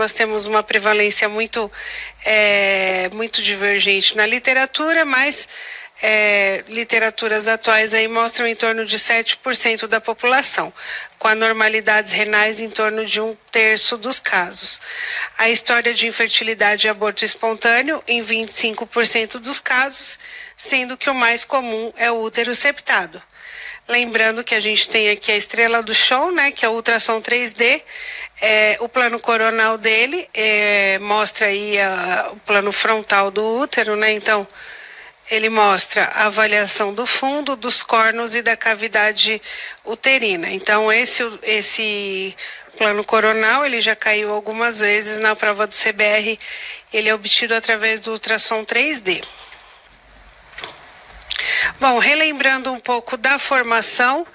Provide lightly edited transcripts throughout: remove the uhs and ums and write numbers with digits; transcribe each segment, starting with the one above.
nós temos uma prevalência muito divergente na literatura, mas literaturas atuais aí mostram em torno de 7% da população, com anormalidades renais em torno de 1/3 dos casos. A história de infertilidade e aborto espontâneo em 25% dos casos, sendo que o mais comum é o útero septado. Lembrando que a gente tem aqui a estrela do show, né, que é o ultrassom 3D, o plano coronal dele mostra aí o plano frontal do útero, né, então ele mostra a avaliação do fundo, dos córneos e da cavidade uterina. Então esse plano coronal, ele já caiu algumas vezes na prova do CBR, ele é obtido através do ultrassom 3D. Bom, relembrando um pouco da formação,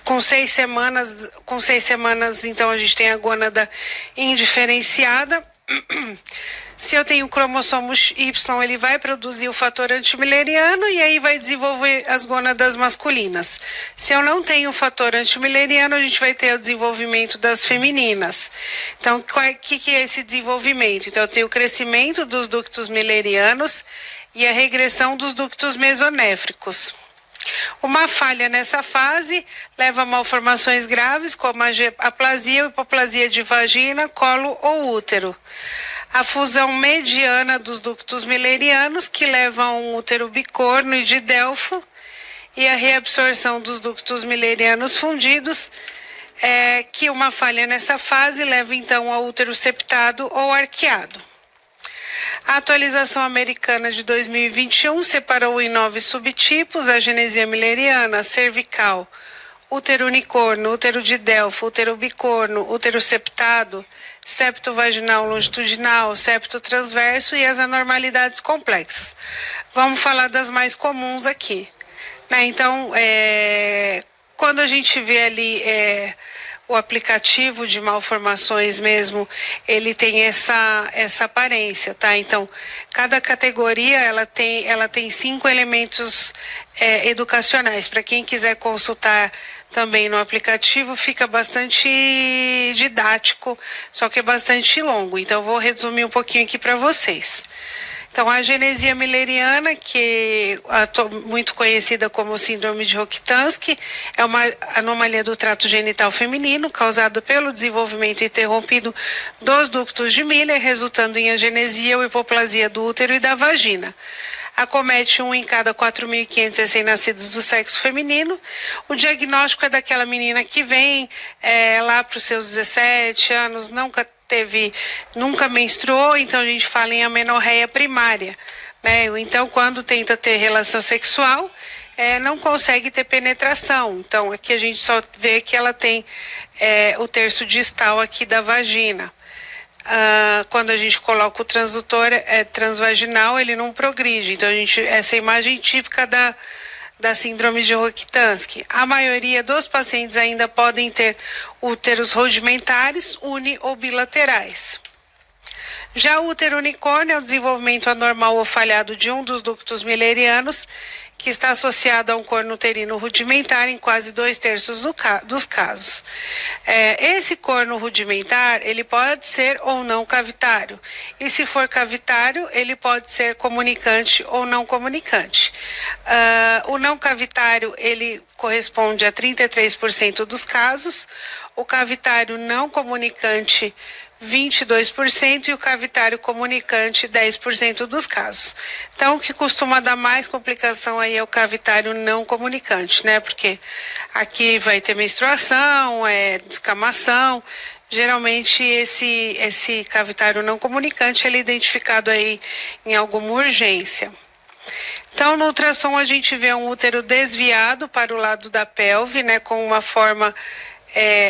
com seis semanas, então a gente tem a gônada indiferenciada. Se eu tenho o cromossomo Y, ele vai produzir o fator antimileriano e aí vai desenvolver as gônadas masculinas. Se eu não tenho o fator antimileriano, a gente vai ter o desenvolvimento das femininas. Então, o que é esse desenvolvimento? Então, eu tenho o crescimento dos ductos milerianos e a regressão dos ductos mesonéfricos. Uma falha nessa fase leva a malformações graves, como a aplasia ou hipoplasia de vagina, colo ou útero. A fusão mediana dos ductos milerianos, que leva a um útero bicorno e de Delfo, e a reabsorção dos ductos milerianos fundidos, que uma falha nessa fase leva então ao útero septado ou arqueado. A atualização americana de 2021 separou em 9 subtipos: a genesia mileriana, cervical, útero unicorno, útero de Delfo, útero bicorno, útero septado, septo vaginal longitudinal, septo transverso e as anormalidades complexas. Vamos falar das mais comuns aqui, né? Então, quando a gente vê ali o aplicativo de malformações mesmo, ele tem essa aparência, tá? Então, cada categoria ela tem 5 elementos educacionais. Para quem quiser consultar também no aplicativo, fica bastante didático, só que é bastante longo. Então, eu vou resumir um pouquinho aqui para vocês. Então, a genesia mileriana, que é muito conhecida como síndrome de Rokitansky, é uma anomalia do trato genital feminino causada pelo desenvolvimento interrompido dos ductos de Miller, resultando em agenesia ou hipoplasia do útero e da vagina. Acomete 1 em cada 4.500 recém-nascidos do sexo feminino. O diagnóstico é daquela menina que vem lá para os seus 17 anos, nunca menstruou, então a gente fala em amenorreia primária, né? Então, quando tenta ter relação sexual, não consegue ter penetração. Então, aqui a gente só vê que ela tem o terço distal aqui da vagina. Quando a gente coloca o transdutor transvaginal, ele não progride. Então, essa é a imagem típica da síndrome de Rokitansky. A maioria dos pacientes ainda podem ter úteros rudimentares, uni ou bilaterais. Já o útero unicórnio é o desenvolvimento anormal ou falhado de um dos ductos milerianos, que está associado a um corno uterino rudimentar em quase 2/3 dos casos. Esse corno rudimentar, ele pode ser ou não cavitário. E se for cavitário, ele pode ser comunicante ou não comunicante. O não cavitário, ele corresponde a 33% dos casos. O cavitário não comunicante, 22%, e o cavitário comunicante, 10% dos casos. Então, o que costuma dar mais complicação aí é o cavitário não comunicante, né? Porque aqui vai ter menstruação, descamação. Geralmente, esse cavitário não comunicante, ele é identificado aí em alguma urgência. Então, no ultrassom, a gente vê um útero desviado para o lado da pelve, né? Com uma forma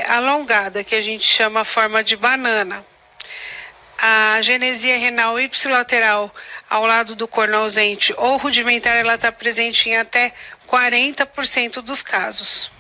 alongada, que a gente chama forma de banana. A genesia renal ipsilateral ao lado do corno ausente ou rudimentar, ela está presente em até 40% dos casos.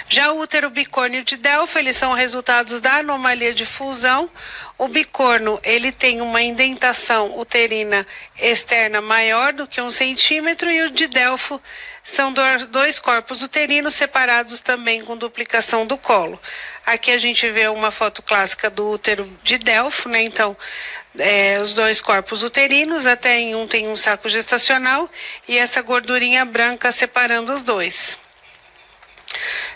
Já o útero bicórnio e o de Delfo, eles são resultados da anomalia de fusão. O bicorno, ele tem uma indentação uterina externa maior do que 1 centímetro e o de Delfo são dois corpos uterinos separados também com duplicação do colo. Aqui a gente vê uma foto clássica do útero de Delfo, né? Então, os dois corpos uterinos, até em um tem um saco gestacional e essa gordurinha branca separando os dois.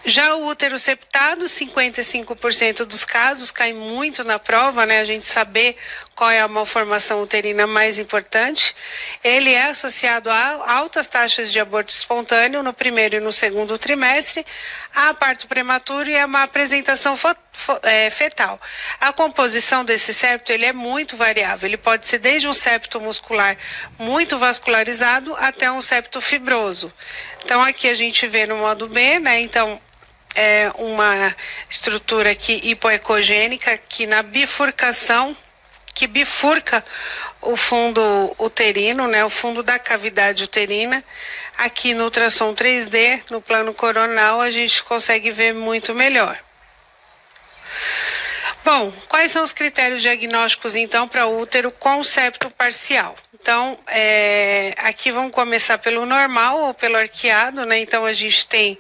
Já o útero septado, 55% dos casos, cai muito na prova, né? A gente saber qual é a malformação uterina mais importante. Ele é associado a altas taxas de aborto espontâneo no primeiro e no segundo trimestre, a parto prematuro e a má apresentação fetal. A composição desse septo, ele é muito variável. Ele pode ser desde um septo muscular muito vascularizado até um septo fibroso. Então, aqui a gente vê no modo B, né? Então, é uma estrutura aqui hipoecogênica que na bifurcação, que bifurca o fundo uterino, né? O fundo da cavidade uterina. Aqui no ultrassom 3D, no plano coronal, a gente consegue ver muito melhor. Bom, quais são os critérios diagnósticos, então, para útero com septo parcial? Então, aqui vamos começar pelo normal ou pelo arqueado, né? Então, a gente tem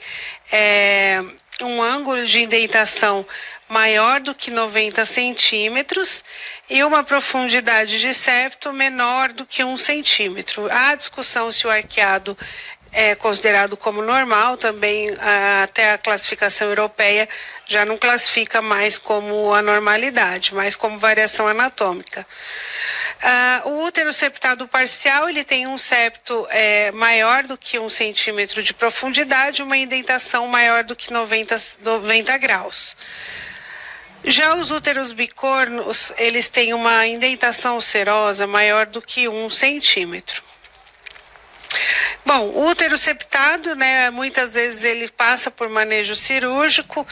um ângulo de indentação maior do que 90 centímetros e uma profundidade de septo menor do que 1 centímetro. Há discussão se o arqueado é considerado como normal, também até a classificação europeia já não classifica mais como anormalidade, mas como variação anatômica. O útero septado parcial, ele tem um septo maior do que 1 centímetro de profundidade, uma indentação maior do que 90 graus. Já os úteros bicornos, eles têm uma indentação ulcerosa maior do que 1 centímetro. Bom, o útero septado, né, muitas vezes ele passa por manejo cirúrgico,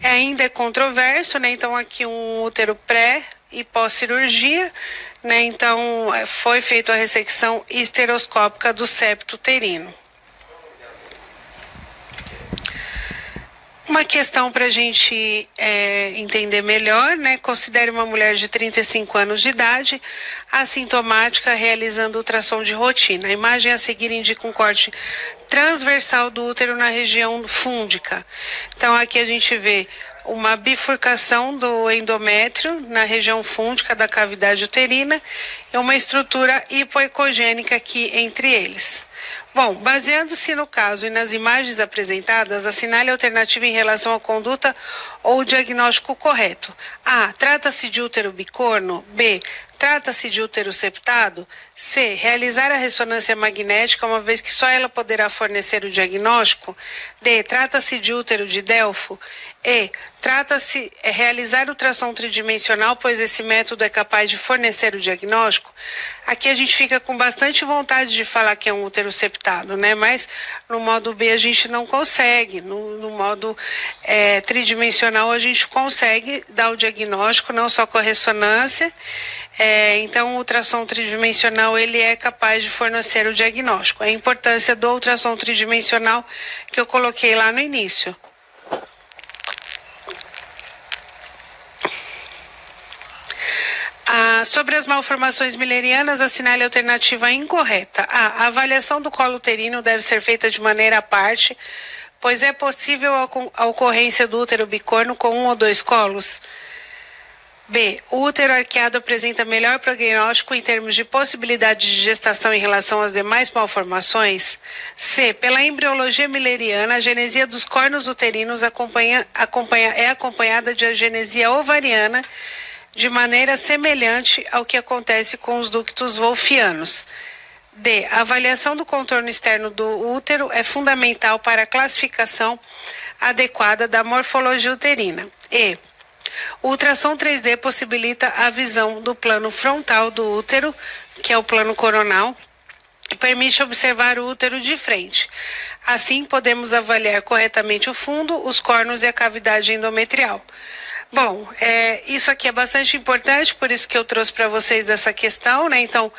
ainda é controverso, né, então aqui um útero pré e pós-cirurgia, né, então foi feita a ressecção histeroscópica do septo uterino. Uma questão para a gente entender melhor, né? Considere uma mulher de 35 anos de idade, assintomática, realizando ultrassom de rotina. A imagem a seguir indica um corte transversal do útero na região fúndica. Então, aqui a gente vê uma bifurcação do endométrio na região fúndica da cavidade uterina e uma estrutura hipoecogênica aqui entre eles. Bom, baseando-se no caso e nas imagens apresentadas, assinale a alternativa em relação à conduta ou diagnóstico correto. A. Trata-se de útero bicorno. B. Trata-se de útero septado. C. Realizar a ressonância magnética, uma vez que só ela poderá fornecer o diagnóstico. D. Trata-se de útero de Delfo. E. Trata-se realizar ultrassom tridimensional, pois esse método é capaz de fornecer o diagnóstico. Aqui a gente fica com bastante vontade de falar que é um útero septado, né? Mas no modo B a gente não consegue. No modo tridimensional a gente consegue dar o diagnóstico, não só com a ressonância. Então o ultrassom tridimensional ele é capaz de fornecer o diagnóstico. A importância do ultrassom tridimensional que eu coloquei lá no início. Sobre as malformações müllerianas, assinale a alternativa incorreta. A avaliação do colo uterino deve ser feita de maneira à parte, pois é possível a ocorrência do útero bicorno com 1 ou 2 colos. B. O útero arqueado apresenta melhor prognóstico em termos de possibilidade de gestação em relação às demais malformações. C. Pela embriologia mülleriana, a genesia dos cornos uterinos é acompanhada de agenesia ovariana, de maneira semelhante ao que acontece com os ductos wolffianos. D. A avaliação do contorno externo do útero é fundamental para a classificação adequada da morfologia uterina. E. O ultrassom 3D possibilita a visão do plano frontal do útero, que é o plano coronal, e permite observar o útero de frente. Assim, podemos avaliar corretamente o fundo, os cornos e a cavidade endometrial. Bom, isso aqui é bastante importante, por isso que eu trouxe para vocês essa questão, né? Então,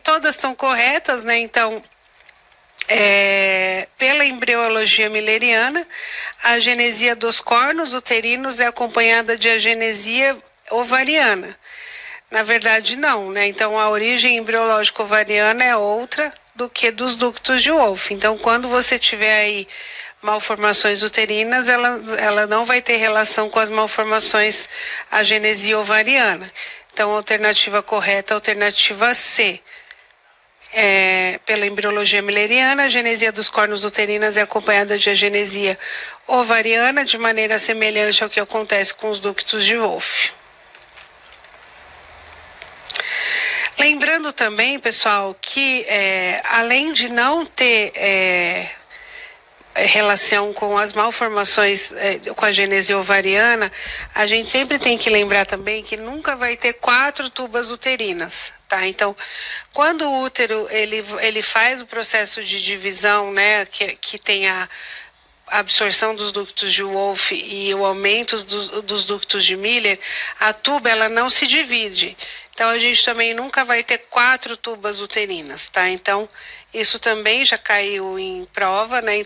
todas estão corretas, né? Então, Pela embriologia milleriana, a agenesia dos cornos uterinos é acompanhada de agenesia ovariana. Na verdade, não, né? Então, a origem embriológica ovariana é outra do que dos ductos de Wolff. Então, quando você tiver aí malformações uterinas, ela não vai ter relação com as malformações agenesia ovariana. Então, a alternativa correta é a alternativa C. Pela embriologia milleriana, a agenesia dos cornos uterinas é acompanhada de agenesia ovariana, de maneira semelhante ao que acontece com os ductos de Wolff. Lembrando também, pessoal, que além de não ter relação com as malformações com a genesia ovariana, a gente sempre tem que lembrar também que nunca vai ter 4 tubas uterinas, tá? Então, quando o útero ele faz o processo de divisão, né, que tem a absorção dos ductos de Wolff e o aumento dos ductos de Miller, a tuba ela não se divide. Então, a gente também nunca vai ter 4 tubas uterinas, tá? Então, isso também já caiu em prova, né?